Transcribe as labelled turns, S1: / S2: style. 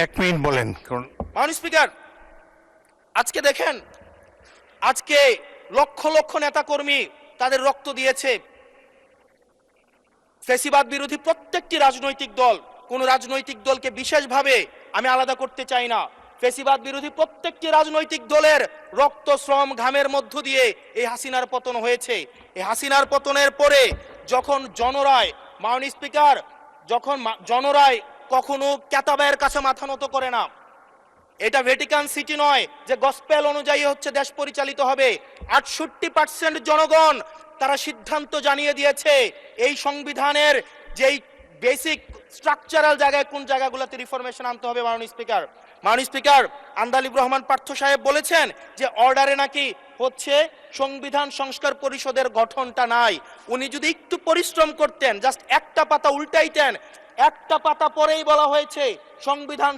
S1: এক মিনিট বলেন।
S2: মাননীয় স্পিকার, আজকে দেখেন, আজকে লক্ষ লক্ষ নেতাকর্মী তাদের রক্ত দিয়েছে। ফ্যাসিবাদ বিরোধী প্রত্যেকটি রাজনৈতিক দল, কোন রাজনৈতিক দলকে বিশেষভাবে আমি আলাদা করতে চাই না, ফ্যাসিবাদ বিরোধী প্রত্যেকটি রাজনৈতিক দলের রক্ত শ্রম ঘামের মধ্য দিয়ে এই হাসিনার পতন হয়েছে। এই হাসিনার পতনের পরে যখন জনরায়, মাননীয় স্পিকার, যখন জনরায় কখনো কেতাবের কাছে মাথা নত করে না। এটা ভ্যাটিকান সিটি নয় যে গসপেল অনুযায়ী হচ্ছে দেশ পরিচালিত হবে। 68% জনগণ তারা সিদ্ধান্ত জানিয়ে দিয়েছে এই সংবিধানের যেই বেসিক স্ট্রাকচারাল জায়গায় কোন জায়গাগুলোতে রিফরমেশন আনতে হবে। মাননীয় স্পিকার, আন্দালিব রহমান পার্থ সাহেব বলেছেন যে অর্ডারে নাকি হচ্ছে সংবিধান সংস্কার পরিষদের গঠনটা নাই। উনি যদি একটু পরিশ্রম করতেন, জাস্ট একটা পাতা উল্টাইতেন, একটা পাতা পরেই বলা হয়েছে সংবিধান